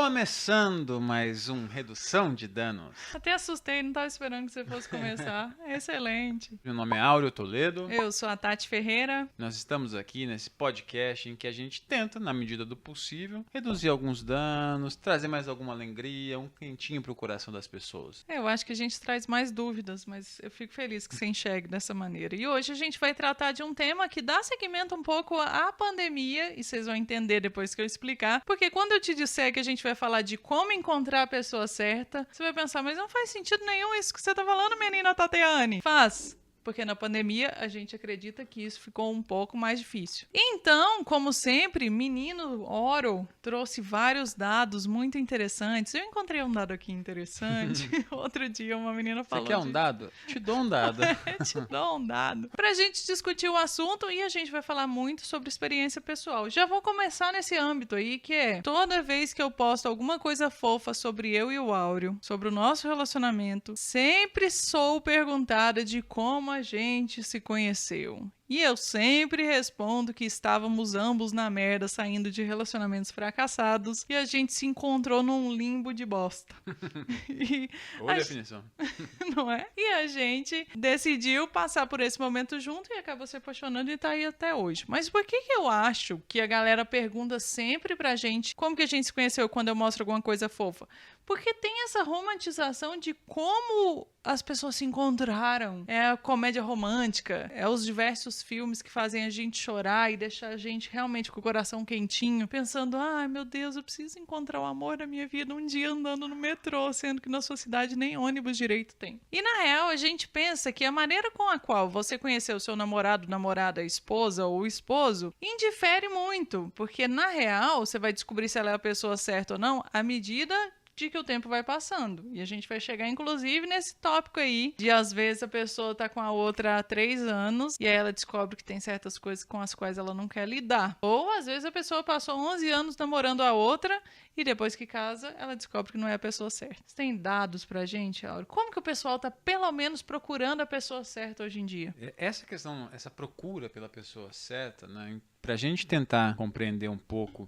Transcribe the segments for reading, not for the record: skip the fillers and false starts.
Começando mais um Redução de Danos. Até assustei, não estava esperando que você fosse começar. Excelente. Meu nome é Áureo Toledo. Eu sou a Tati Ferreira. Nós estamos aqui nesse podcast em que a gente tenta, na medida do possível, reduzir alguns danos, trazer mais alguma alegria, um quentinho pro coração das pessoas. Eu acho que a gente traz mais dúvidas, mas eu fico feliz que você enxergue dessa maneira. E hoje a gente vai tratar de um tema que dá seguimento um pouco à pandemia, e vocês vão entender depois que eu explicar, porque quando eu te disser que a gente vai falar de como encontrar a pessoa certa, você vai pensar, mas não faz sentido nenhum isso que você tá falando, menina Tatiane. Faz. Porque na pandemia a gente acredita que isso ficou um pouco mais difícil. Então, como sempre, menino Oro trouxe vários dados muito interessantes. Eu encontrei um dado aqui interessante. Outro dia uma menina falou... Você quer um dado? Te dou um dado. Te dou um dado. Pra gente discutir o assunto e a gente vai falar muito sobre experiência pessoal. Já vou começar nesse âmbito aí, que é toda vez que eu posto alguma coisa fofa sobre eu e o Áureo, sobre o nosso relacionamento, sempre sou perguntada de como a gente se conheceu. E eu sempre respondo que estávamos ambos na merda, saindo de relacionamentos fracassados, e a gente se encontrou num limbo de bosta. Boa definição. Não é? E a gente decidiu passar por esse momento junto e acabou se apaixonando e tá aí até hoje. Mas por que eu acho que a galera pergunta sempre pra gente como que a gente se conheceu quando eu mostro alguma coisa fofa? Porque tem essa romantização de como as pessoas se encontraram. É a comédia romântica, é os diversos filmes que fazem a gente chorar e deixar a gente realmente com o coração quentinho, pensando, ai meu Deus, eu preciso encontrar o amor da minha vida um dia andando no metrô, sendo que na sua cidade nem ônibus direito tem. E na real, a gente pensa que a maneira com a qual você conheceu o seu namorado, namorada, esposa ou esposo indifere muito, porque na real, você vai descobrir se ela é a pessoa certa ou não à medida de que o tempo vai passando. E a gente vai chegar, inclusive, nesse tópico aí, de às vezes a pessoa tá com a outra há 3 anos e aí ela descobre que tem certas coisas com as quais ela não quer lidar. Ou às vezes a pessoa passou 11 anos namorando a outra e depois que casa, ela descobre que não é a pessoa certa. Você tem dados pra gente, Áureo? Como que o pessoal tá pelo menos procurando a pessoa certa hoje em dia? Essa questão, essa procura pela pessoa certa, né, pra gente tentar compreender um pouco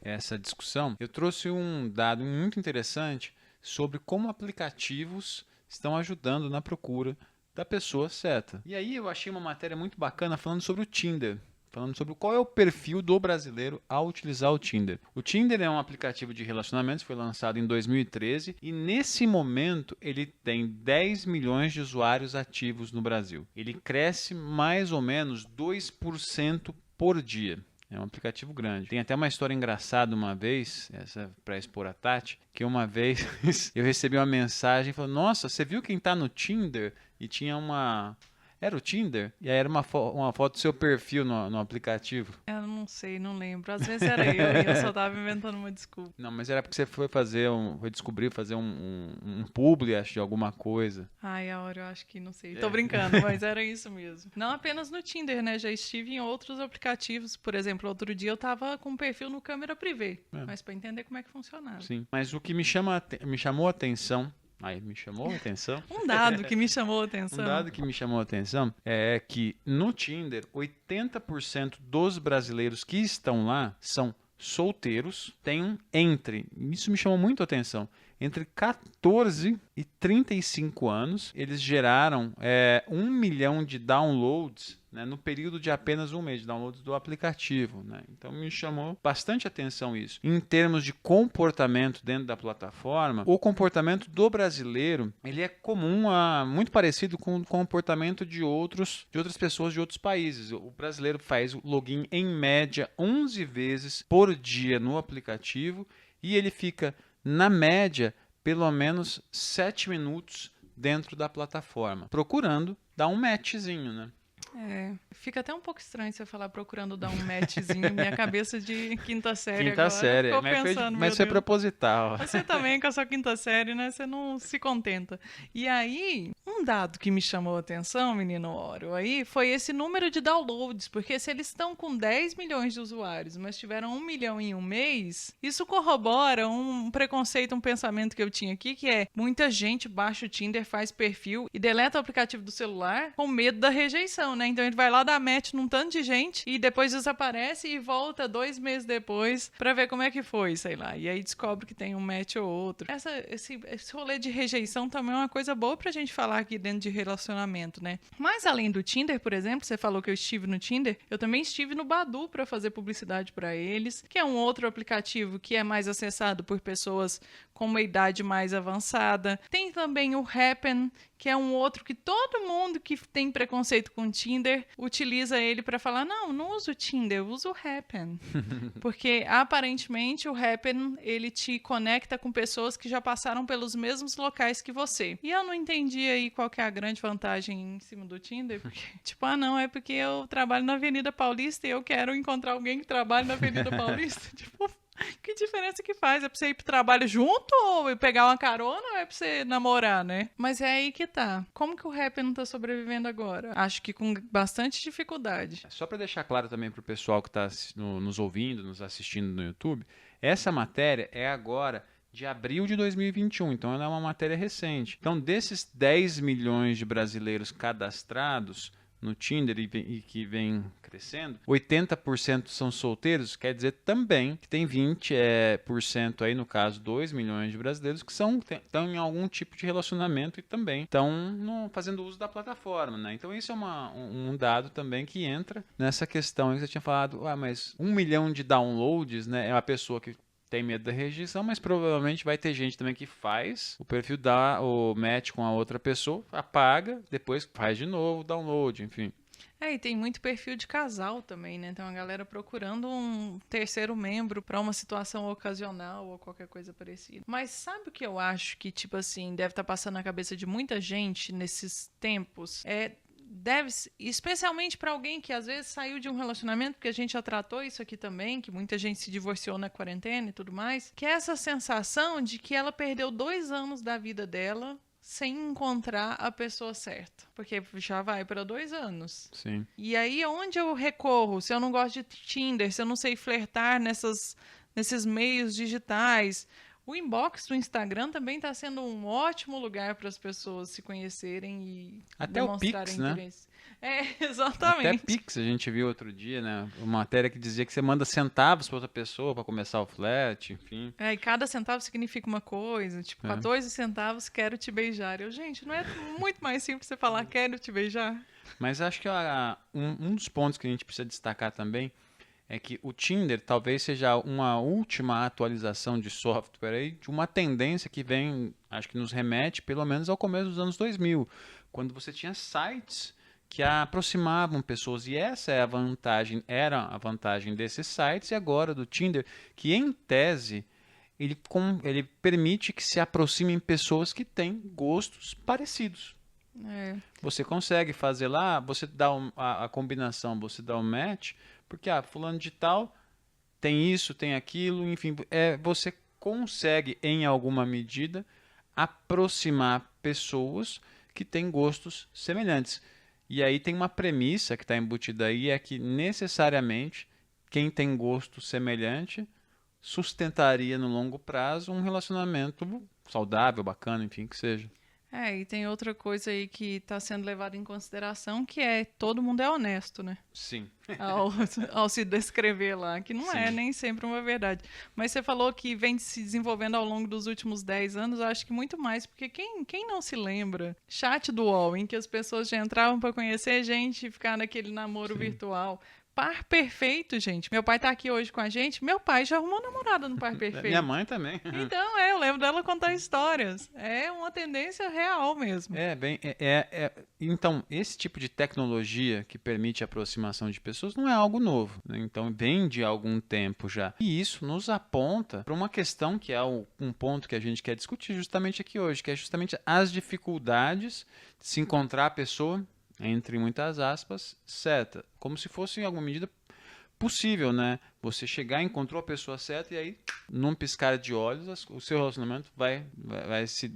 essa discussão, eu trouxe um dado muito interessante sobre como aplicativos estão ajudando na procura da pessoa certa. E aí eu achei uma matéria muito bacana falando sobre o Tinder, falando sobre qual é o perfil do brasileiro ao utilizar o Tinder. O Tinder é um aplicativo de relacionamentos, foi lançado em 2013 e nesse momento ele tem 10 milhões de usuários ativos no Brasil. Ele cresce mais ou menos 2% por dia. É um aplicativo grande. Tem até uma história engraçada uma vez, essa para expor a Tati, que uma vez eu recebi uma mensagem falando, nossa, você viu quem tá no Tinder? E tinha uma... Era o Tinder? E aí era uma foto do seu perfil no aplicativo. Eu não sei, não lembro. Às vezes era eu e eu só tava inventando uma desculpa. Não, mas era porque você foi descobrir, fazer um publi, acho, de alguma coisa. Ai, Áureo, eu acho que não sei. Tô brincando, mas era isso mesmo. Não apenas no Tinder, né? Já estive em outros aplicativos. Por exemplo, outro dia eu tava com um perfil no câmera privê. Mas pra entender como é que funcionava. Sim, mas o que me chamou a atenção... Aí, me chamou a atenção? Um dado que me chamou a atenção. Um dado que me chamou a atenção é que no Tinder, 80% dos brasileiros que estão lá são solteiros, isso me chamou muito a atenção, entre 14 e 35 anos, eles geraram 1 milhão de downloads, né, no período de apenas um mês de downloads do aplicativo, né? Então me chamou bastante atenção isso. Em termos de comportamento dentro da plataforma, o comportamento do brasileiro ele é muito parecido com o comportamento de outras pessoas de outros países. O brasileiro faz o login em média 11 vezes por dia no aplicativo e ele fica na média pelo menos 7 minutos dentro da plataforma, procurando dar um matchzinho, né? Fica até um pouco estranho você falar procurando dar um matchzinho. Minha cabeça de quinta série Quinta agora série, ficou pensando, mas foi proposital. Você também com a sua quinta série, né? Você não se contenta. E aí, um um dado que me chamou a atenção, menino Oro, aí foi esse número de downloads, porque se eles estão com 10 milhões de usuários, mas tiveram 1 milhão em um mês, isso corrobora um preconceito, um pensamento que eu tinha aqui, que é muita gente baixa o Tinder, faz perfil e deleta o aplicativo do celular com medo da rejeição, né? Então ele vai lá dar match num tanto de gente e depois desaparece e volta 2 meses depois pra ver como é que foi, sei lá. E aí descobre que tem um match ou outro. Esse rolê de rejeição também é uma coisa boa pra gente falar aqui dentro de relacionamento, né? Mas além do Tinder, por exemplo, você falou que eu estive no Tinder, eu também estive no Badoo pra fazer publicidade pra eles, que é um outro aplicativo que é mais acessado por pessoas com uma idade mais avançada. Tem também o Happn, que é um outro que todo mundo que tem preconceito com o Tinder utiliza ele para falar, não uso o Tinder, uso o Happn. Porque aparentemente o Happn, ele te conecta com pessoas que já passaram pelos mesmos locais que você. E eu não entendi aí qual que é a grande vantagem em cima do Tinder, porque, tipo, é porque eu trabalho na Avenida Paulista e eu quero encontrar alguém que trabalha na Avenida Paulista. Tipo, que diferença que faz? É pra você ir pro trabalho junto ou pegar uma carona ou é pra você namorar, né? Mas é aí que tá. Como que o rap não tá sobrevivendo agora? Acho que com bastante dificuldade. Só para deixar claro também pro pessoal que tá nos ouvindo, nos assistindo no YouTube, essa matéria é agora de abril de 2021, então ela é uma matéria recente. Então, desses 10 milhões de brasileiros cadastrados no Tinder e que vem crescendo, 80% são solteiros, quer dizer também que tem 20% aí, no caso, 2 milhões de brasileiros que estão em algum tipo de relacionamento e também estão fazendo uso da plataforma, né? Então isso é um dado também que entra nessa questão que você tinha falado, mas 1 milhão de downloads, né, é uma pessoa que tem medo da rejeição, mas provavelmente vai ter gente também que faz o perfil, dá o match com a outra pessoa, apaga, depois faz de novo o download, enfim. E tem muito perfil de casal também, né? Então a galera procurando um terceiro membro para uma situação ocasional ou qualquer coisa parecida. Mas sabe o que eu acho que, tipo assim, deve estar passando na cabeça de muita gente nesses tempos? Especialmente para alguém que às vezes saiu de um relacionamento, porque a gente já tratou isso aqui também, que muita gente se divorciou na quarentena e tudo mais, que é essa sensação de que ela perdeu 2 anos da vida dela sem encontrar a pessoa certa. Porque já vai para 2 anos. Sim. E aí, onde eu recorro? Se eu não gosto de Tinder, se eu não sei flertar nesses meios digitais... O inbox do Instagram também está sendo um ótimo lugar para as pessoas se conhecerem e até demonstrarem o Pix, interesse. Exatamente. Até Pix a gente viu outro dia, né? Uma matéria que dizia que você manda centavos para outra pessoa para começar o flat, enfim. E cada centavo significa uma coisa. Tipo, 14 centavos, quero te beijar. Gente, não é muito mais simples você falar quero te beijar? Mas acho que um dos pontos que a gente precisa destacar também é que o Tinder talvez seja uma última atualização de software aí, de uma tendência que vem, acho que nos remete pelo menos ao começo dos anos 2000, quando você tinha sites que aproximavam pessoas, e essa é era a vantagem desses sites e agora do Tinder, que em tese ele permite que se aproximem pessoas que têm gostos parecidos. Você consegue fazer lá, você dá a combinação, você dá o match, porque fulano de tal tem isso, tem aquilo, enfim, você consegue em alguma medida aproximar pessoas que têm gostos semelhantes. E aí tem uma premissa que está embutida aí, é que necessariamente quem tem gosto semelhante sustentaria no longo prazo um relacionamento saudável, bacana, enfim, que seja. E tem outra coisa aí que está sendo levada em consideração, que é todo mundo é honesto, né? Sim. Ao se descrever lá, que não é nem sempre uma verdade. Mas você falou que vem se desenvolvendo ao longo dos últimos 10 anos, eu acho que muito mais, porque quem não se lembra? Chat do UOL, em que as pessoas já entravam para conhecer gente e ficar naquele namoro virtual. Par perfeito, gente. Meu pai tá aqui hoje com a gente. Meu pai já arrumou namorada no par perfeito. Minha mãe também. Então, eu lembro dela contar histórias. É uma tendência real mesmo. Então, esse tipo de tecnologia que permite a aproximação de pessoas não é algo novo, né? Então, vem de algum tempo já. E isso nos aponta para uma questão que é um ponto que a gente quer discutir justamente aqui hoje, que é justamente as dificuldades de se encontrar a pessoa, entre muitas aspas, certa. Como se fosse, em alguma medida, possível, né? Você chegar, encontrou a pessoa certa e aí, num piscar de olhos, o seu relacionamento vai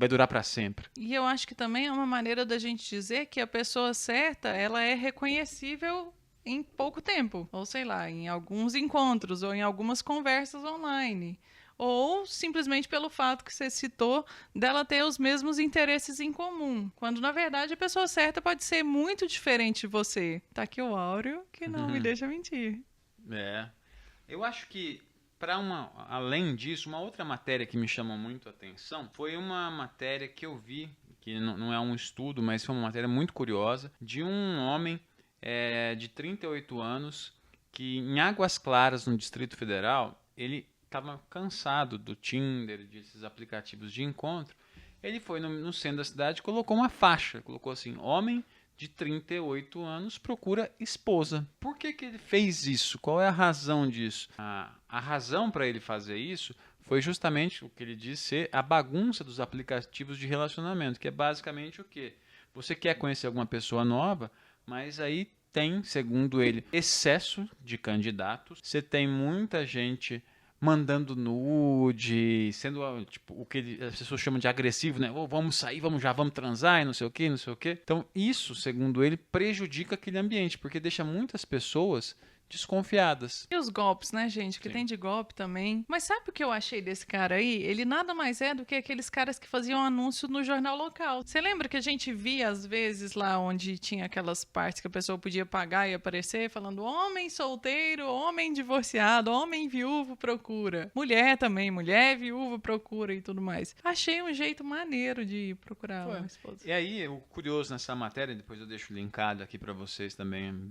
durar para sempre. E eu acho que também é uma maneira da gente dizer que a pessoa certa, ela é reconhecível em pouco tempo. Ou sei lá, em alguns encontros ou em algumas conversas online. Ou simplesmente pelo fato que você citou dela ter os mesmos interesses em comum. Quando, na verdade, a pessoa certa pode ser muito diferente de você. Tá aqui o Áureo, que não me deixa mentir. É. Eu acho que, além disso, uma outra matéria que me chamou muito a atenção foi uma matéria que eu vi, que não é um estudo, mas foi uma matéria muito curiosa, de um homem de 38 anos que, em Águas Claras, no Distrito Federal, ele estava cansado do Tinder, desses aplicativos de encontro. Ele foi no centro da cidade e colocou uma faixa, colocou assim, homem de 38 anos procura esposa. Por que ele fez isso? Qual é a razão disso? A razão para ele fazer isso foi justamente o que ele disse ser a bagunça dos aplicativos de relacionamento, que é basicamente o quê? Você quer conhecer alguma pessoa nova, mas aí tem, segundo ele, excesso de candidatos. Você tem muita gente mandando nude, sendo tipo, o que as pessoas chamam de agressivo, né? Oh, vamos sair, vamos transar e não sei o que, não sei o que. Então, isso, segundo ele, prejudica aquele ambiente, porque deixa muitas pessoas desconfiadas. E os golpes, né, gente? Que Sim. tem de golpe também. Mas sabe o que eu achei desse cara aí? Ele nada mais é do que aqueles caras que faziam anúncio no jornal local. Você lembra que a gente via, às vezes, lá onde tinha aquelas partes que a pessoa podia pagar e aparecer, falando homem solteiro, homem divorciado, homem viúvo procura. Mulher também, mulher viúva procura e tudo mais. Achei um jeito maneiro de procurar uma esposa. E aí, o curioso nessa matéria, depois eu deixo linkado aqui para vocês também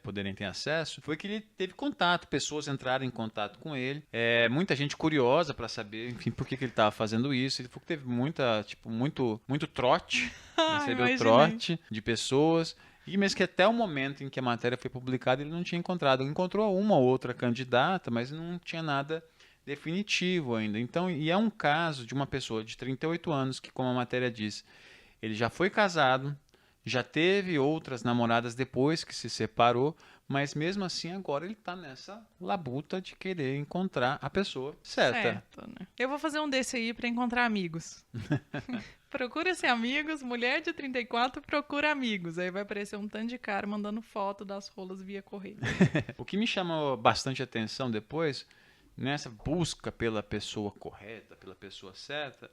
poderem ter acesso, foi que ele teve contato, pessoas entraram em contato com ele, muita gente curiosa para saber, enfim, por que ele estava fazendo isso. Ele falou que teve muito trote, recebeu trote de pessoas, e mesmo que até o momento em que a matéria foi publicada ele não tinha encontrado. Ele encontrou uma ou outra candidata, mas não tinha nada definitivo ainda. Então, e é um caso de uma pessoa de 38 anos que, como a matéria diz, ele já foi casado, já teve outras namoradas depois que se separou, mas mesmo assim agora ele tá nessa labuta de querer encontrar a pessoa certa. Certo, né? Eu vou fazer um desse aí pra encontrar amigos. Procura-se amigos, mulher de 34 procura amigos. Aí vai aparecer um tanto de cara mandando foto das rolas via correio. O que me chamou bastante atenção depois, nessa busca pela pessoa correta, pela pessoa certa,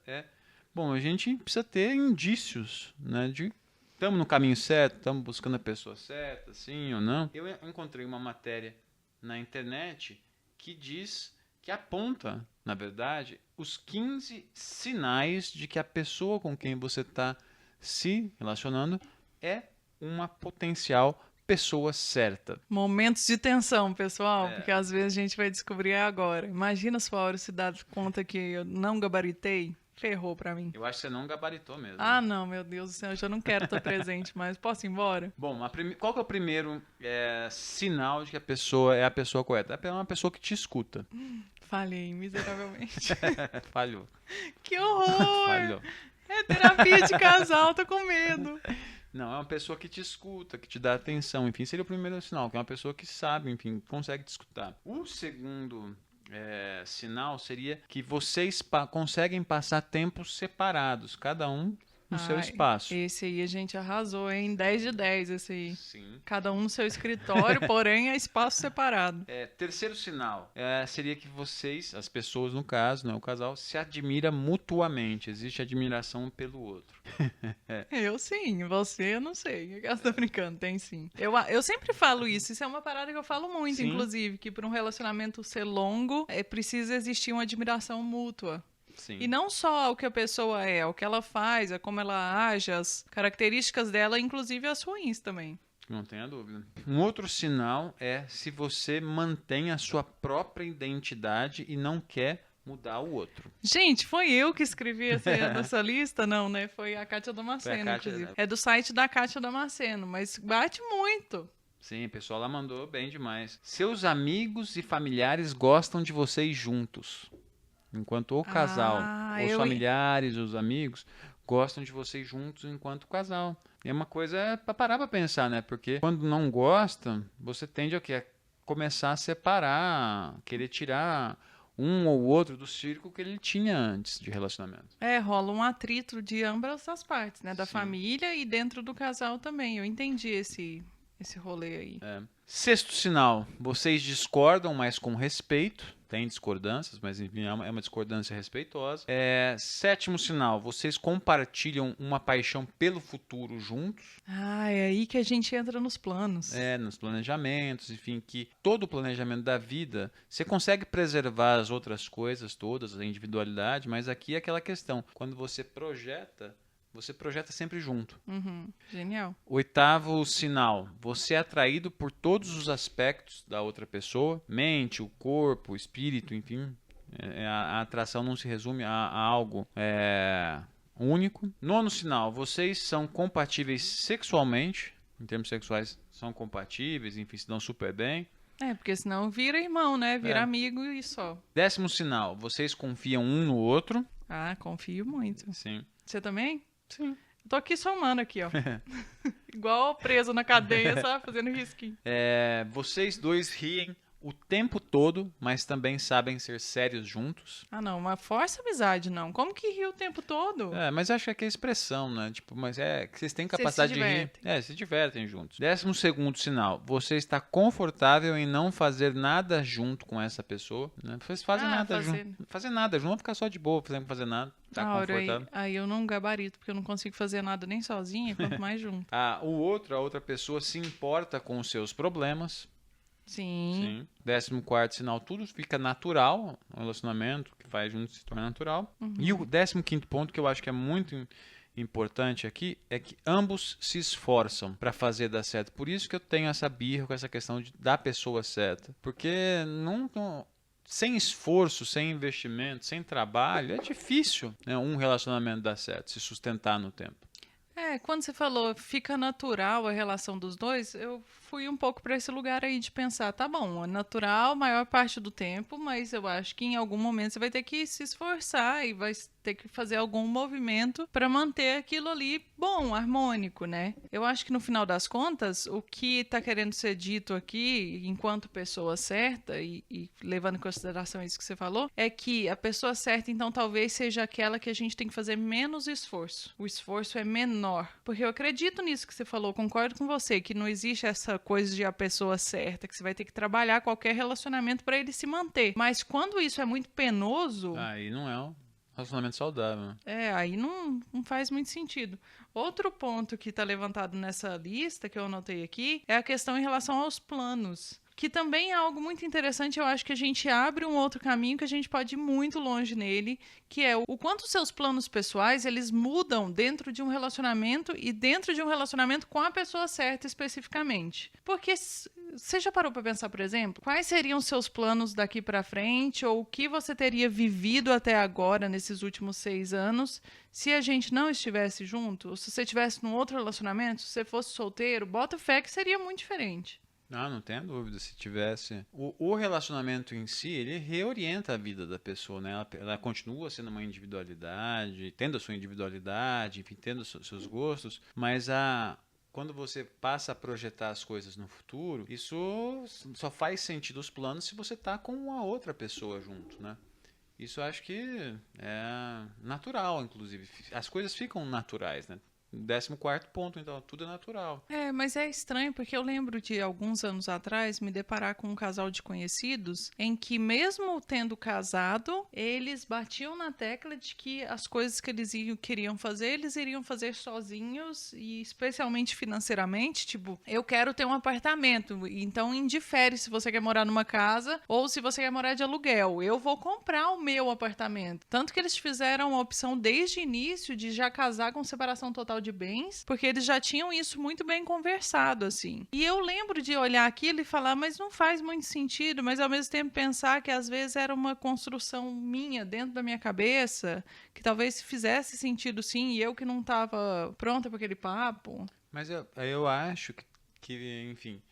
bom, a gente precisa ter indícios, né, de estamos no caminho certo, estamos buscando a pessoa certa, sim ou não. Eu encontrei uma matéria na internet que aponta, na verdade, os 15 sinais de que a pessoa com quem você está se relacionando é uma potencial pessoa certa. Momentos de tensão, pessoal, porque às vezes a gente vai descobrir agora. Imagina se o Áureo se dá conta que eu não gabaritei. Ferrou pra mim. Eu acho que você não gabaritou mesmo. Ah, não, meu Deus do céu, eu já não quero estar presente mais. Posso ir embora? Bom, qual que é o primeiro sinal de que a pessoa é a pessoa correta? É uma pessoa que te escuta. Falhei miseravelmente. Falhou. Que horror! Falhou. É terapia de casal, tô com medo. Não, é uma pessoa que te escuta, que te dá atenção. Enfim, seria o primeiro sinal, que é uma pessoa que sabe, enfim, consegue te escutar. O segundo sinal seria que vocês conseguem passar tempos separados, cada um no seu espaço. Esse aí a gente arrasou, hein? 10 de 10 esse aí. Sim. Cada um no seu escritório, porém é espaço separado. Terceiro sinal seria que vocês, as pessoas no caso, né, o casal, se admira mutuamente. Existe admiração pelo outro. Eu sim, você eu não sei. Eu tô brincando, tem sim. Eu sempre falo isso é uma parada que eu falo muito, sim. Inclusive, que para um relacionamento ser longo, precisa existir uma admiração mútua. Sim. E não só o que a pessoa o que ela faz, como ela age, as características dela, inclusive as ruins também. Não tenha dúvida. Um outro sinal é se você mantém a sua própria identidade e não quer mudar o outro. Gente, foi eu que escrevi essa lista? Não, né? Foi a Kátia Damasceno, inclusive. É do site da Kátia Damasceno, mas bate muito. Sim, o pessoal lá mandou bem demais. Seus amigos e familiares gostam de vocês juntos. Enquanto o casal, os familiares, os amigos, gostam de vocês juntos enquanto casal. É uma coisa para parar para pensar, né? Porque quando não gostam, você tende a quê? começar a separar, querer tirar um ou outro do círculo que ele tinha antes de relacionamento. Rola um atrito de ambas as partes, né? Da Sim. família e dentro do casal também. Eu entendi esse rolê aí. Sexto sinal, vocês discordam, mas com respeito. Tem discordâncias, mas enfim, é uma discordância respeitosa. Sétimo sinal, vocês compartilham uma paixão pelo futuro juntos. É aí que a gente entra nos planos. Nos planejamentos, enfim, que todo o planejamento da vida, você consegue preservar as outras coisas todas, a individualidade, mas aqui é aquela questão, quando você projeta sempre junto. Genial. Oitavo sinal, você é atraído por todos os aspectos da outra pessoa, mente, o corpo, o espírito, enfim. A atração não se resume a algo único. Nono sinal, vocês são compatíveis sexualmente, em termos sexuais são compatíveis, enfim, se dão super bem. Porque senão vira irmão, né? Vira amigo e só. Décimo sinal, vocês confiam um no outro. Confio muito. Sim. Você também? Sim. Eu tô aqui somando aqui, ó. Igual preso na cadeia, sabe? Fazendo risquinho. Vocês dois riem o tempo todo, mas também sabem ser sérios juntos. Não, uma força amizade, não. Como que ri o tempo todo? Mas acho que é a expressão, né? Mas que vocês têm capacidade de rir. Se divertem juntos. 12º sinal, você está confortável em não fazer nada junto com essa pessoa, né? Vocês fazem nada junto. Fazer nada junto, vão ficar só de boa, fazendo fazer nada. Tá confortável. Aí eu não gabarito, porque eu não consigo fazer nada nem sozinha, quanto mais junto. A outra pessoa se importa com os seus problemas. Sim. 14º sinal, tudo fica natural, o relacionamento que faz junto se torna natural. E o 15º ponto, que eu acho que é muito importante aqui, é que ambos se esforçam para fazer dar certo. Por isso que eu tenho essa birra com essa questão da pessoa certa. Porque sem esforço, sem investimento, sem trabalho, é difícil, né, um relacionamento dar certo, se sustentar no tempo. Quando você falou fica natural a relação dos dois, eu fui um pouco para esse lugar aí de pensar, tá bom, é natural a maior parte do tempo, mas eu acho que em algum momento você vai ter que se esforçar e vai ter que fazer algum movimento para manter aquilo ali bom, harmônico, né? Eu acho que no final das contas, o que está querendo ser dito aqui, enquanto pessoa certa, e levando em consideração isso que você falou, é que a pessoa certa, então, talvez seja aquela que a gente tem que fazer menos esforço. O esforço é menor. Porque eu acredito nisso que você falou, concordo com você, que não existe essa coisa de a pessoa certa, que você vai ter que trabalhar qualquer relacionamento para ele se manter. Mas quando isso é muito penoso... Aí não é um relacionamento saudável. Aí não faz muito sentido. Outro ponto que está levantado nessa lista, que eu anotei aqui, é a questão em relação aos planos. Que também é algo muito interessante, eu acho que a gente abre um outro caminho que a gente pode ir muito longe nele, que é o quanto os seus planos pessoais, eles mudam dentro de um relacionamento e dentro de um relacionamento com a pessoa certa especificamente. Porque você já parou para pensar, por exemplo, quais seriam os seus planos daqui para frente ou o que você teria vivido até agora, nesses últimos 6 anos, se a gente não estivesse junto? Ou se você estivesse num outro relacionamento, se você fosse solteiro, bota fé que seria muito diferente. Não tenho dúvida. Se tivesse... O relacionamento em si, ele reorienta a vida da pessoa, né? Ela continua sendo uma individualidade, tendo a sua individualidade, enfim, tendo os seus gostos, mas quando você passa a projetar as coisas no futuro, isso só faz sentido os planos se você está com a outra pessoa junto, né? Isso eu acho que é natural, inclusive. As coisas ficam naturais, né? 14º ponto, então, tudo é natural. Mas é estranho, porque eu lembro de alguns anos atrás me deparar com um casal de conhecidos em que, mesmo tendo casado, eles batiam na tecla de que as coisas que eles queriam fazer, eles iriam fazer sozinhos e especialmente financeiramente, tipo, eu quero ter um apartamento, então indifere se você quer morar numa casa ou se você quer morar de aluguel, eu vou comprar o meu apartamento. Tanto que eles fizeram a opção desde o início de já casar com separação total de bens, porque eles já tinham isso muito bem conversado, assim. E eu lembro de olhar aquilo e falar, mas não faz muito sentido, mas ao mesmo tempo pensar que às vezes era uma construção minha dentro da minha cabeça, que talvez fizesse sentido sim, e eu que não estava pronta para aquele papo. Mas eu acho que, enfim,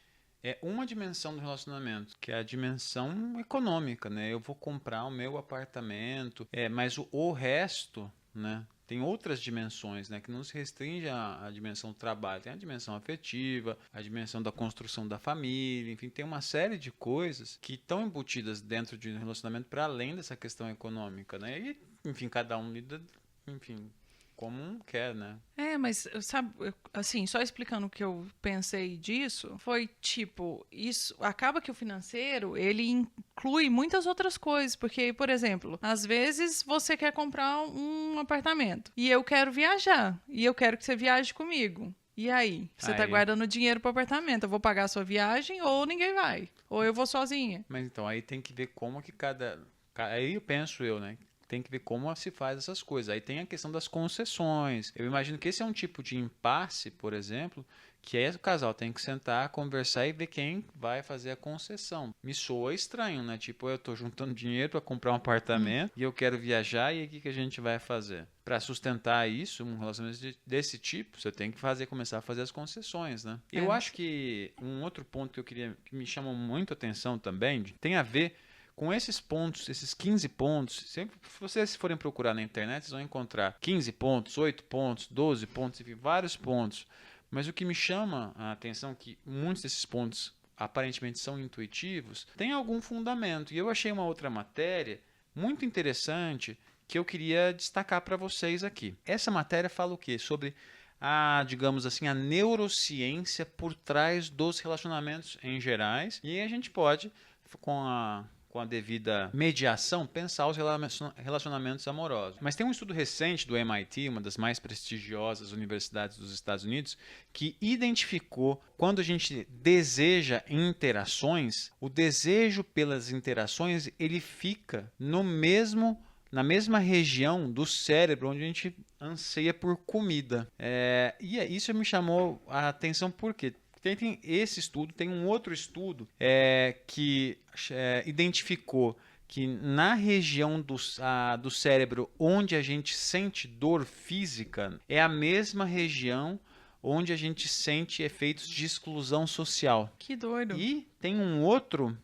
é uma dimensão do relacionamento, que é a dimensão econômica, né? Eu vou comprar o meu apartamento, mas o resto, né? tem outras dimensões, né, que não se restringe à dimensão do trabalho. Tem a dimensão afetiva, a dimensão da construção da família, enfim, tem uma série de coisas que estão embutidas dentro de um relacionamento para além dessa questão econômica, né? E, enfim, cada um lida, enfim, como um quer, né? Mas sabe, assim, só explicando o que eu pensei disso, foi tipo, isso acaba que o financeiro, ele inclui muitas outras coisas, porque, por exemplo, às vezes você quer comprar um apartamento e eu quero viajar, e eu quero que você viaje comigo. E aí? Você tá guardando dinheiro pro apartamento, eu vou pagar a sua viagem ou ninguém vai, ou eu vou sozinha. Mas então, aí tem que ver como que aí eu penso né? Tem que ver como se faz essas coisas. Aí tem a questão das concessões. Eu imagino que esse é um tipo de impasse, por exemplo, que aí o casal tem que sentar, conversar e ver quem vai fazer a concessão. Me soa estranho, né? Tipo, eu tô juntando dinheiro para comprar um apartamento e eu quero viajar, e o que a gente vai fazer? Para sustentar isso, um relacionamento desse tipo, você tem que começar a fazer as concessões, né? Eu acho que um outro ponto que me chamou muito a atenção também, tem a ver com esses pontos, esses 15 pontos. Sempre, se vocês forem procurar na internet, vocês vão encontrar 15 pontos, 8 pontos, 12 pontos, enfim, vários pontos. Mas o que me chama a atenção é que muitos desses pontos aparentemente são intuitivos, tem algum fundamento. E eu achei uma outra matéria muito interessante que eu queria destacar para vocês aqui. Essa matéria fala o quê? Sobre digamos assim, a neurociência por trás dos relacionamentos em gerais. E a gente pode, com a devida mediação, pensar os relacionamentos amorosos. Mas tem um estudo recente do MIT, uma das mais prestigiosas universidades dos Estados Unidos, que identificou quando a gente deseja interações, o desejo pelas interações ele fica na mesma região do cérebro onde a gente anseia por comida. E isso me chamou a atenção porque tem esse estudo, tem um outro estudo que identificou que na região do cérebro onde a gente sente dor física é a mesma região onde a gente sente efeitos de exclusão social. Que doido. E tem um outro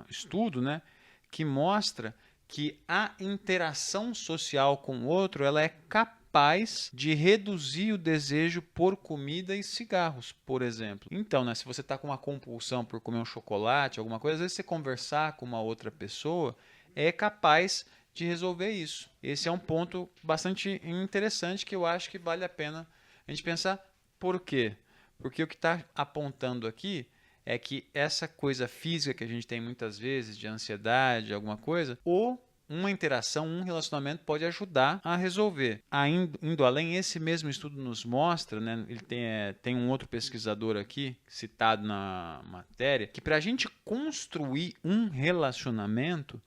estudo, né, que mostra que a interação social com o outro ela é capaz de reduzir o desejo por comida e cigarros, por exemplo. Então, né, se você está com uma compulsão por comer um chocolate, alguma coisa, às vezes você conversar com uma outra pessoa é capaz de resolver isso. Esse é um ponto bastante interessante que eu acho que vale a pena a gente pensar. Por quê? Porque o que está apontando aqui é que essa coisa física que a gente tem muitas vezes, de ansiedade, alguma coisa, ou uma interação, um relacionamento pode ajudar a resolver. Indo além, esse mesmo estudo nos mostra, né, ele tem um outro pesquisador aqui, citado na matéria, que para a gente construir um relacionamento,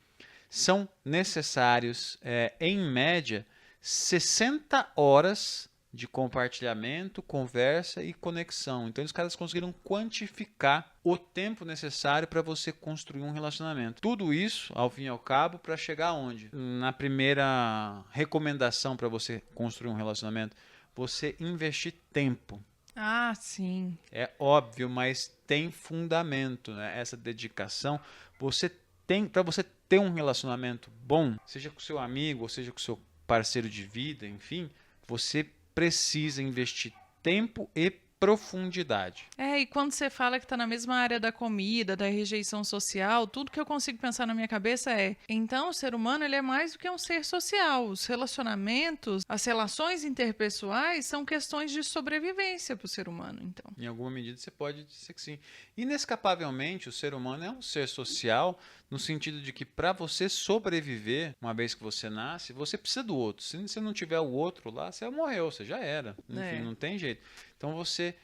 são necessários, em média, 60 horas de compartilhamento, conversa e conexão. Então, os caras conseguiram quantificar o tempo necessário para você construir um relacionamento. Tudo isso, ao fim e ao cabo, para chegar aonde? Na primeira recomendação para você construir um relacionamento, você investir tempo. Ah, sim. É óbvio, mas tem fundamento, né? Essa dedicação. Para você ter um relacionamento bom, seja com seu amigo, ou seja com seu parceiro de vida, enfim, você precisa investir tempo e profundidade. E quando você fala que está na mesma área da comida, da rejeição social, tudo que eu consigo pensar na minha cabeça então o ser humano ele é mais do que um ser social. Os relacionamentos, as relações interpessoais são questões de sobrevivência para o ser humano, então. Em alguma medida você pode dizer que sim. Inescapavelmente, o ser humano é um ser social no sentido de que para você sobreviver, uma vez que você nasce, você precisa do outro. Se você não tiver o outro lá, você morreu, você já era. Enfim, não tem jeito. Então você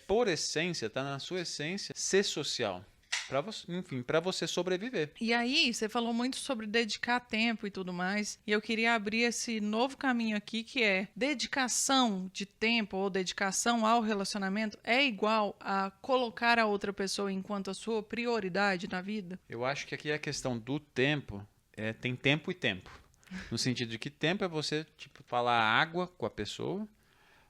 por essência, está na sua essência, ser social. Para você sobreviver. E aí, você falou muito sobre dedicar tempo e tudo mais, e eu queria abrir esse novo caminho aqui, que é dedicação de tempo ou dedicação ao relacionamento é igual a colocar a outra pessoa enquanto a sua prioridade na vida? Eu acho que aqui a questão do tempo, tem tempo e tempo. No sentido de que tempo é você falar água com a pessoa,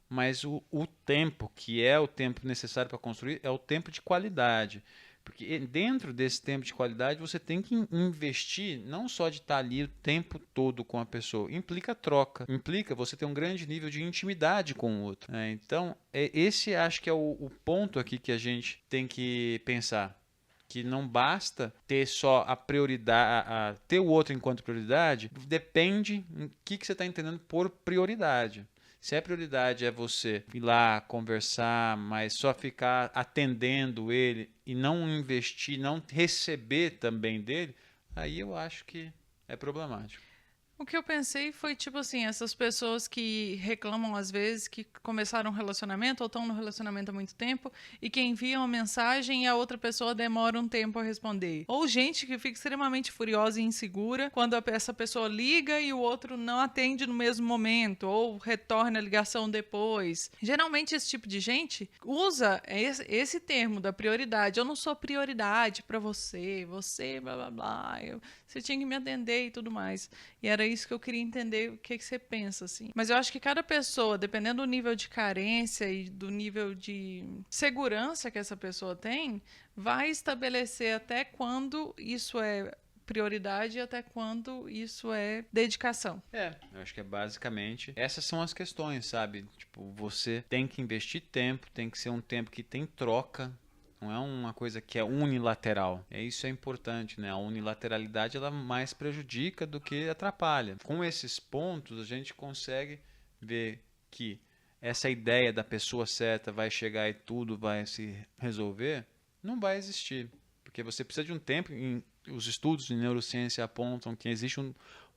mas o tempo, que é o tempo necessário para construir, é o tempo de qualidade. Porque dentro desse tempo de qualidade, você tem que investir, não só de estar ali o tempo todo com a pessoa, implica troca, implica você ter um grande nível de intimidade com o outro, né? Então, esse acho que é o ponto aqui que a gente tem que pensar. Que não basta ter só a prioridade, ter o outro enquanto prioridade, depende do que você está entendendo por prioridade. Se a prioridade é você ir lá conversar, mas só ficar atendendo ele e não investir, não receber também dele, aí eu acho que é problemático. O que eu pensei foi, tipo assim, essas pessoas que reclamam às vezes que começaram um relacionamento ou estão no relacionamento há muito tempo e que enviam uma mensagem e a outra pessoa demora um tempo a responder. Ou gente que fica extremamente furiosa e insegura quando essa pessoa liga e o outro não atende no mesmo momento ou retorna a ligação depois. Geralmente esse tipo de gente usa esse termo da prioridade. Eu não sou prioridade para você, blá blá blá, você tinha que me atender e tudo mais. E era isso que eu queria entender o que você pensa, assim. Mas eu acho que cada pessoa, dependendo do nível de carência e do nível de segurança que essa pessoa tem, vai estabelecer até quando isso é prioridade e até quando isso é dedicação. Eu acho que é basicamente essas são as questões, sabe? Tipo, você tem que investir tempo, tem que ser um tempo que tem troca. Não é uma coisa que é unilateral. Isso é importante, né? A unilateralidade ela mais prejudica do que atrapalha. Com esses pontos, a gente consegue ver que essa ideia da pessoa certa vai chegar e tudo vai se resolver, não vai existir. Porque você precisa de um tempo. Os estudos de neurociência apontam que existe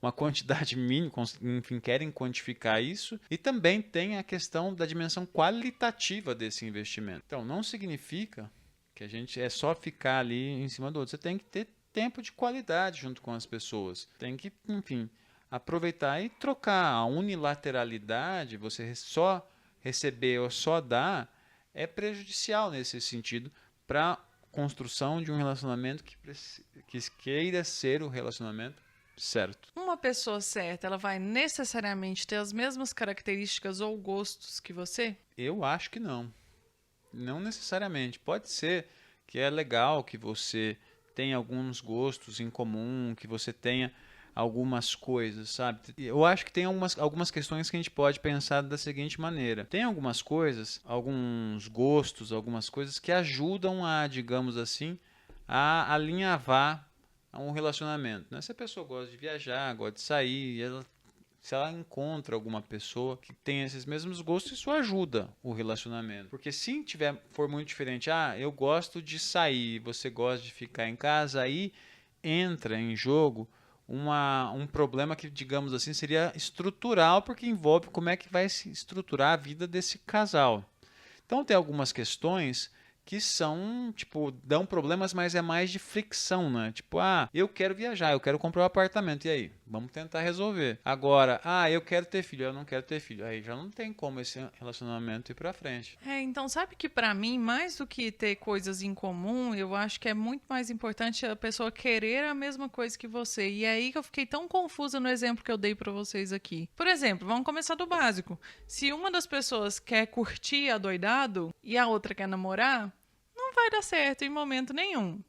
uma quantidade mínima, enfim, querem quantificar isso, e também tem a questão da dimensão qualitativa desse investimento. Então, não significa que a gente é só ficar ali em cima do outro. Você tem que ter tempo de qualidade junto com as pessoas. Tem que, enfim, aproveitar e trocar. A unilateralidade, você só receber ou só dar, é prejudicial nesse sentido para a construção de um relacionamento que queira ser o relacionamento certo. Uma pessoa certa, ela vai necessariamente ter as mesmas características ou gostos que você? Eu acho que não. Não necessariamente. Pode ser que é legal que você tenha alguns gostos em comum, que você tenha algumas coisas, sabe? Eu acho que tem algumas questões que a gente pode pensar da seguinte maneira. Tem algumas coisas, alguns gostos, algumas coisas que ajudam a, digamos assim, a alinhavar um relacionamento, né? Se a pessoa gosta de viajar, gosta de sair, se ela encontra alguma pessoa que tem esses mesmos gostos, isso ajuda o relacionamento. Porque se for muito diferente, eu gosto de sair, você gosta de ficar em casa, aí entra em jogo um problema que, digamos assim, seria estrutural, porque envolve como é que vai se estruturar a vida desse casal. Então tem algumas questões que são, tipo, dão problemas, mas é mais de fricção, né? Tipo, eu quero viajar, eu quero comprar um apartamento, e aí? Vamos tentar resolver. Agora, eu quero ter filho, eu não quero ter filho. Aí já não tem como esse relacionamento ir pra frente. Então sabe que pra mim, mais do que ter coisas em comum, eu acho que é muito mais importante a pessoa querer a mesma coisa que você. E é aí que eu fiquei tão confusa no exemplo que eu dei pra vocês aqui. Por exemplo, vamos começar do básico. Se uma das pessoas quer curtir adoidado e a outra quer namorar, não vai dar certo em momento nenhum.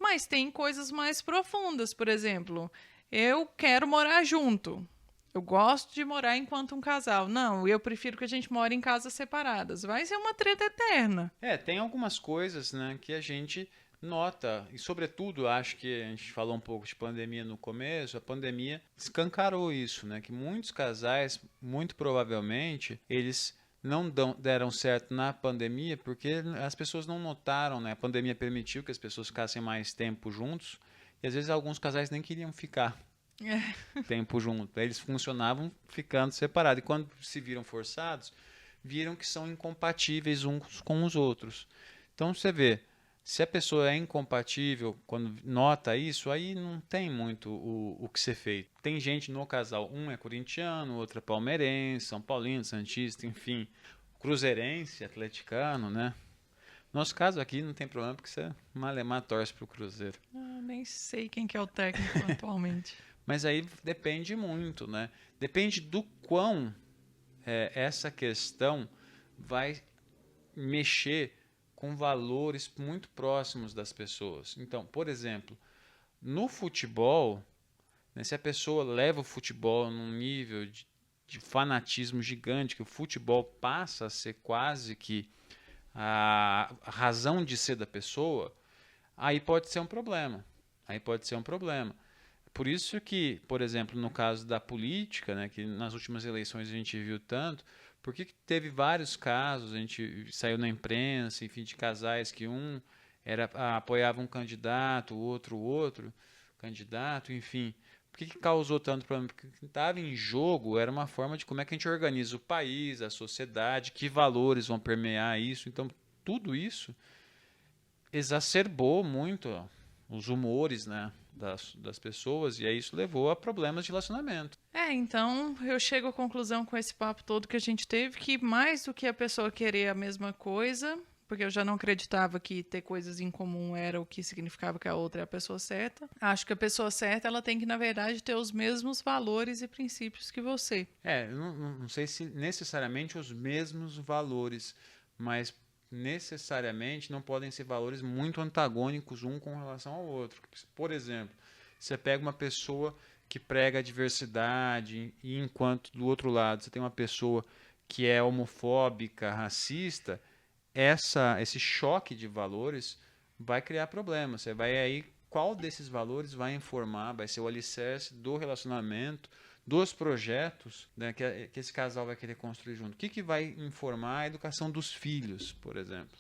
Mas tem coisas mais profundas, por exemplo, eu quero morar junto. Eu gosto de morar enquanto um casal. Não, eu prefiro que a gente more em casas separadas. Vai ser uma treta eterna. Tem algumas coisas, né, que a gente nota, e sobretudo, acho que a gente falou um pouco de pandemia no começo, a pandemia escancarou isso, né, que muitos casais, muito provavelmente, eles não deram certo na pandemia porque as pessoas não notaram, né? A pandemia permitiu que as pessoas ficassem mais tempo juntos e às vezes alguns casais nem queriam ficar tempo junto. Eles funcionavam ficando separados e quando se viram forçados, viram que são incompatíveis uns com os outros. Então você vê, se a pessoa é incompatível, quando nota isso, aí não tem muito o que ser feito. Tem gente no casal, um é corintiano, outro é palmeirense, São Paulino, santista, enfim, cruzeirense, atleticano, né? Nosso caso aqui não tem problema porque você malemar torce pro Cruzeiro. Nem sei quem que é o técnico atualmente. Mas aí depende muito, né? Depende do quão essa questão vai mexer com valores muito próximos das pessoas. Então, por exemplo, no futebol, né, se a pessoa leva o futebol num nível de fanatismo gigante, que o futebol passa a ser quase que a razão de ser da pessoa, aí pode ser um problema. Aí pode ser um problema. Por isso que, por exemplo, no caso da política, né, que nas últimas eleições a gente viu tanto, porque teve vários casos, a gente saiu na imprensa, enfim, de casais que apoiava um candidato, o outro candidato, enfim. Por que causou tanto problema? Porque o que estava em jogo era uma forma de como é que a gente organiza o país, a sociedade, que valores vão permear isso. Então, tudo isso exacerbou muito os humores, né, das pessoas, e aí isso levou a problemas de relacionamento. Então eu chego à conclusão com esse papo todo que a gente teve, que mais do que a pessoa querer a mesma coisa, porque eu já não acreditava que ter coisas em comum era o que significava que a outra é a pessoa certa. Acho que a pessoa certa, ela tem que, na verdade, ter os mesmos valores e princípios que você. Não sei se necessariamente os mesmos valores, mas necessariamente não podem ser valores muito antagônicos um com relação ao outro. Por exemplo, você pega uma pessoa que prega a diversidade e enquanto do outro lado você tem uma pessoa que é homofóbica, racista, esse choque de valores vai criar problemas. Você vai aí, qual desses valores vai informar, vai ser o alicerce do relacionamento, dos projetos, né, que esse casal vai querer construir junto. O que vai informar a educação dos filhos, por exemplo?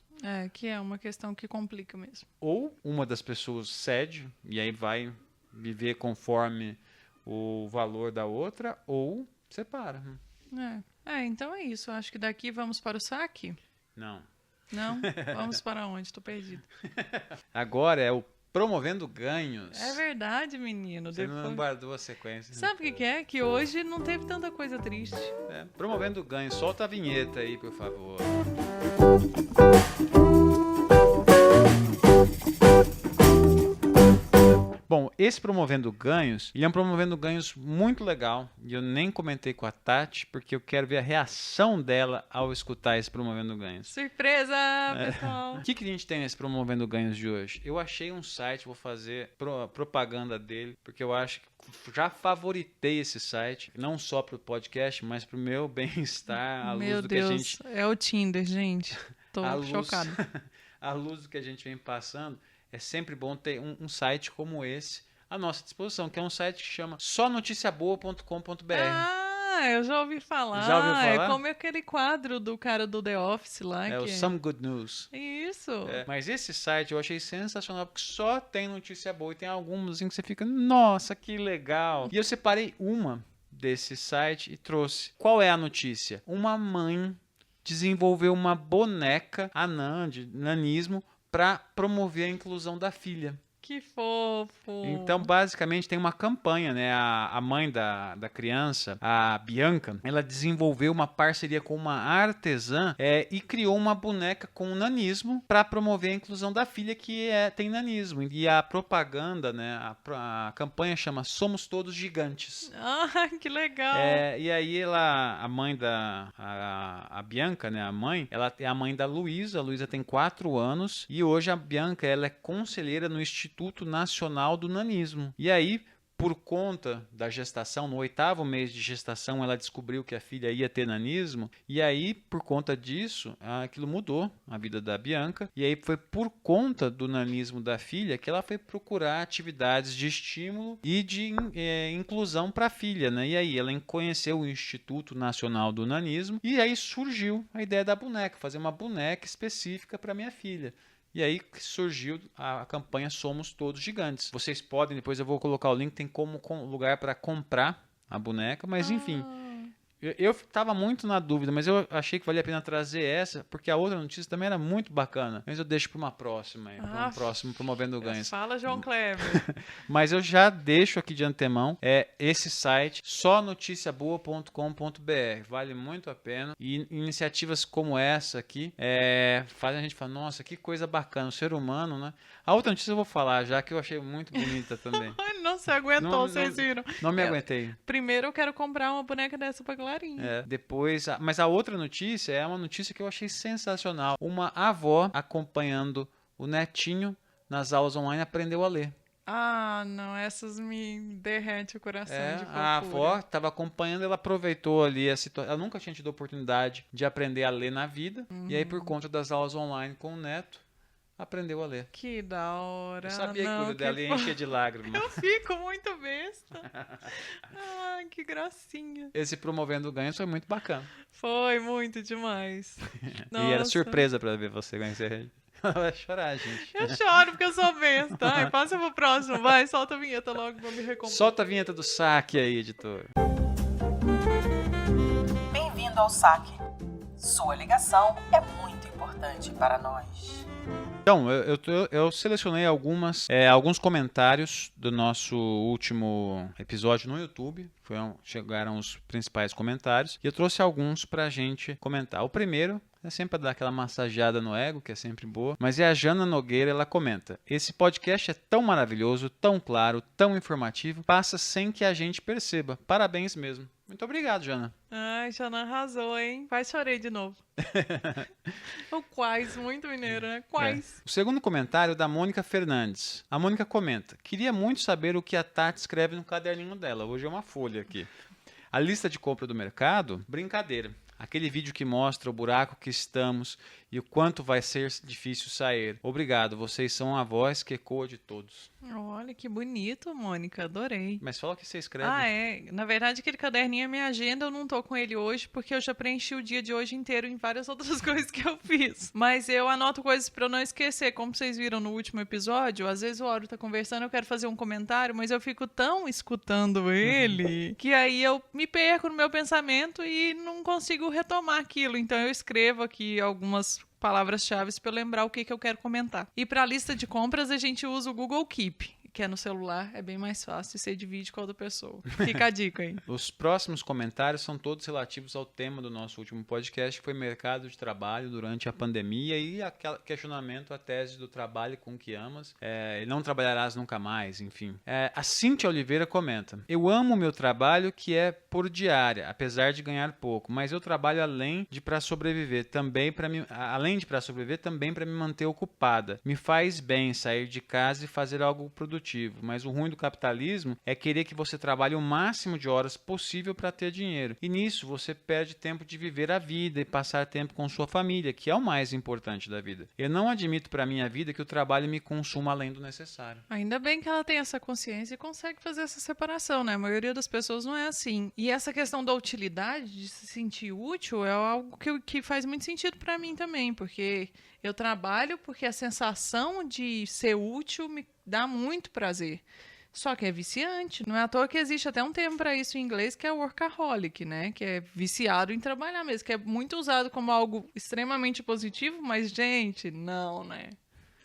Que é uma questão que complica mesmo. Ou uma das pessoas cede e aí vai viver conforme o valor da outra, ou separa. Então é isso. Acho que daqui vamos para o saque? Não. Não? Vamos para onde? Estou perdido. Agora é o Promovendo Ganhos. É verdade, menino. Você não guardou a sequência. Sabe o que é? Que hoje não teve tanta coisa triste. Promovendo Ganhos. Solta a vinheta aí, por favor. Bom, esse Promovendo Ganhos, ele é um Promovendo Ganhos muito legal, e eu nem comentei com a Tati, porque eu quero ver a reação dela ao escutar esse Promovendo Ganhos. Surpresa, pessoal! O que a gente tem nesse Promovendo Ganhos de hoje? Eu achei um site, vou fazer propaganda dele, porque eu acho que já favoritei esse site, não só para o podcast, mas para o meu bem-estar, à luz do que a gente... É o Tinder, gente. Tô chocado. À luz do que a gente vem passando, é sempre bom ter um site como esse à nossa disposição, que é um site que chama sonoticiaboa.com.br. Eu já ouvi falar. Já ouviu falar? É como aquele quadro do cara do The Office lá. O Some Good News. Isso. Mas esse site eu achei sensacional, porque só tem notícia boa e tem algumas assim, que você fica, nossa, que legal. E eu separei uma desse site e trouxe. Qual é a notícia? Uma mãe desenvolveu uma boneca anã, de nanismo, para promover a inclusão da filha. Que fofo! Então, basicamente, tem uma campanha, né? A mãe da criança, a Bianca, ela desenvolveu uma parceria com uma artesã e criou uma boneca com nanismo para promover a inclusão da filha que tem nanismo. E a propaganda, né? A campanha chama Somos Todos Gigantes. Que legal! E aí a mãe a Bianca, né? A mãe, ela é a mãe da Luísa. A Luísa tem 4 anos e hoje a Bianca, ela é conselheira no Instituto Nacional do Nanismo. E aí, por conta da gestação, no 8º mês de gestação, ela descobriu que a filha ia ter nanismo, e aí, por conta disso, aquilo mudou a vida da Bianca, e aí foi por conta do nanismo da filha que ela foi procurar atividades de estímulo e de inclusão para a filha, né? E aí ela conheceu o Instituto Nacional do Nanismo, e aí surgiu a ideia da boneca, fazer uma boneca específica para minha filha. E aí surgiu a campanha Somos Todos Gigantes. Vocês podem, depois eu vou colocar o link, tem como lugar para comprar a boneca, mas enfim. Eu estava muito na dúvida, mas eu achei que valia a pena trazer essa, porque a outra notícia também era muito bacana. Mas eu deixo para uma próxima, para um próximo Promovendo Ganhos. Fala, João Kleber. Mas eu já deixo aqui de antemão esse site, sonoticiaboa.com.br. Vale muito a pena. E iniciativas como essa aqui fazem a gente falar, nossa, que coisa bacana, o ser humano, né? A outra notícia eu vou falar já, que eu achei muito bonita também. Não se aguentou, vocês viram. Não me aguentei. Primeiro eu quero comprar uma boneca dessa pra Clarinha. Depois, mas a outra notícia é uma notícia que eu achei sensacional. Uma avó acompanhando o netinho nas aulas online aprendeu a ler. Ah, não, essas me derrete o coração de fofura. A avó estava acompanhando, ela aproveitou ali a situação. Ela nunca tinha tido a oportunidade de aprender a ler na vida. E aí, por conta das aulas online com o neto, aprendeu a ler. Que da hora. Eu sabia que o olho dela ia encher de lágrimas. Eu fico muito besta. Ai, que gracinha. Esse promovendo ganhos foi muito bacana. Foi muito demais. E era surpresa pra ver você ganhar. Ela vai chorar, gente. Eu choro porque eu sou besta. Ai, passa pro próximo. Vai, solta a vinheta logo pra me recompor. Solta a vinheta do saque aí, editor. Bem-vindo ao saque. Sua ligação é muito importante para nós. Então, eu selecionei alguns comentários do nosso último episódio no YouTube. Chegaram os principais comentários. E eu trouxe alguns pra gente comentar. O primeiro é sempre dar aquela massageada no ego, que é sempre boa. Mas é a Jana Nogueira, ela comenta: esse podcast é tão maravilhoso, tão claro, tão informativo, passa sem que a gente perceba. Parabéns mesmo. Muito obrigado, Jana. Ai, Jana arrasou, hein? Quase chorei de novo. O quais, muito mineiro, né? Quais. O segundo comentário é da Mônica Fernandes. A Mônica comenta: queria muito saber o que a Tati escreve no caderninho dela. Hoje é uma folha aqui. A lista de compra do mercado? Brincadeira. Aquele vídeo que mostra o buraco que estamos e o quanto vai ser difícil sair. Obrigado, vocês são a voz que ecoa de todos. Olha, que bonito, Mônica, adorei. Mas fala o que você escreve. Na verdade, aquele caderninho é minha agenda, eu não tô com ele hoje, porque eu já preenchi o dia de hoje inteiro em várias outras coisas que eu fiz. Mas eu anoto coisas pra eu não esquecer. Como vocês viram no último episódio, às vezes o Auro tá conversando, eu quero fazer um comentário, mas eu fico tão escutando ele, que aí eu me perco no meu pensamento e não consigo retomar aquilo. Então eu escrevo aqui algumas palavras-chave para eu lembrar o que eu quero comentar. E para a lista de compras, a gente usa o Google Keep, que é no celular, é bem mais fácil, você divide com a outra pessoa. Fica a dica aí. Os próximos comentários são todos relativos ao tema do nosso último podcast, que foi mercado de trabalho durante a pandemia e aquele questionamento, a tese do trabalho com que amas, e não trabalharás nunca mais, enfim. A Cíntia Oliveira comenta: eu amo o meu trabalho, que é por diária, apesar de ganhar pouco, mas eu trabalho além de para sobreviver, também para me manter ocupada. Me faz bem sair de casa e fazer algo produtivo. Mas o ruim do capitalismo é querer que você trabalhe o máximo de horas possível para ter dinheiro. E nisso você perde tempo de viver a vida e passar tempo com sua família, que é o mais importante da vida. Eu não admito para minha vida que o trabalho me consuma além do necessário. Ainda bem que ela tem essa consciência e consegue fazer essa separação, né? A maioria das pessoas não é assim. E essa questão da utilidade, de se sentir útil, é algo que faz muito sentido para mim também, porque eu trabalho porque a sensação de ser útil me dá muito prazer. Só que é viciante. Não é à toa que existe até um termo para isso em inglês, que é workaholic, né? Que é viciado em trabalhar mesmo, que é muito usado como algo extremamente positivo, mas, gente, não, né?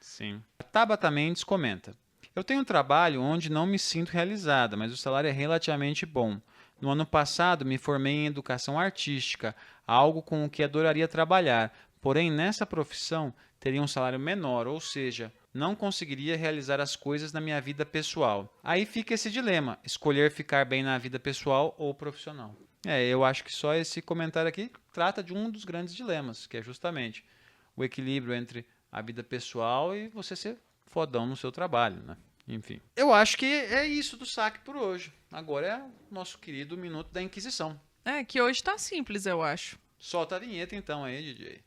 Sim. A Tabata Mendes comenta: eu tenho um trabalho onde não me sinto realizada, mas o salário é relativamente bom. No ano passado, me formei em educação artística, algo com o que adoraria trabalhar. Porém, nessa profissão, teria um salário menor, ou seja, não conseguiria realizar as coisas na minha vida pessoal. Aí fica esse dilema: escolher ficar bem na vida pessoal ou profissional. Eu acho que só esse comentário aqui trata de um dos grandes dilemas, que é justamente o equilíbrio entre a vida pessoal e você ser fodão no seu trabalho, né? Enfim. Eu acho que é isso do saque por hoje. Agora é o nosso querido Minuto da Inquisição. Que hoje tá simples, eu acho. Solta a vinheta então aí, DJ.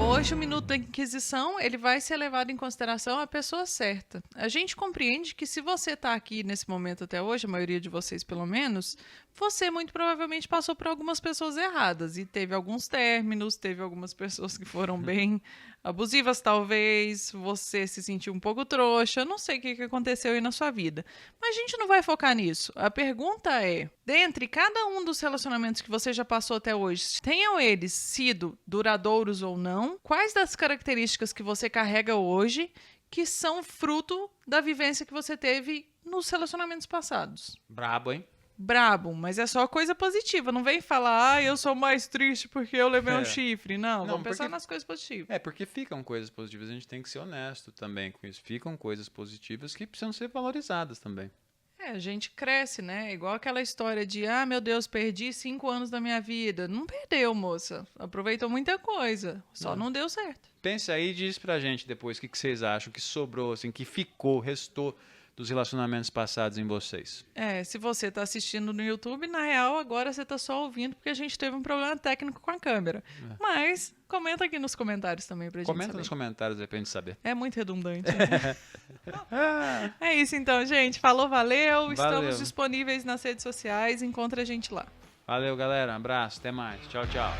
Hoje o Minuto da Inquisição, ele vai ser levado em consideração a pessoa certa. A gente compreende que se você está aqui nesse momento até hoje, a maioria de vocês pelo menos, você muito provavelmente passou por algumas pessoas erradas e teve alguns términos, teve algumas pessoas que foram bem abusivas talvez, você se sentiu um pouco trouxa, não sei o que aconteceu aí na sua vida. Mas a gente não vai focar nisso. A pergunta é, dentre cada um dos relacionamentos que você já passou até hoje, tenham eles sido duradouros ou não, quais das características que você carrega hoje que são fruto da vivência que você teve nos relacionamentos passados? Brabo, hein? brabo, mas é só coisa positiva. Não vem falar, eu sou mais triste porque eu levei um chifre. Não, vamos pensar nas coisas positivas. Porque ficam coisas positivas, a gente tem que ser honesto também com isso. Ficam coisas positivas que precisam ser valorizadas também. A gente cresce, né? Igual aquela história de, meu Deus, perdi 5 anos da minha vida. Não perdeu, moça. Aproveitou muita coisa. Só não deu certo. Pense aí e diz pra gente depois o que vocês acham que sobrou, assim, que ficou, restou dos relacionamentos passados em vocês. Se você tá assistindo no YouTube, na real, agora você tá só ouvindo porque a gente teve um problema técnico com a câmera. Mas comenta aqui nos comentários também pra gente Comenta saber. nos comentários aí pra gente saber. É muito redundante. Né? É isso então, gente. Falou, valeu. Estamos disponíveis nas redes sociais. Encontra a gente lá. Valeu, galera. Um abraço. Até mais. Tchau, tchau.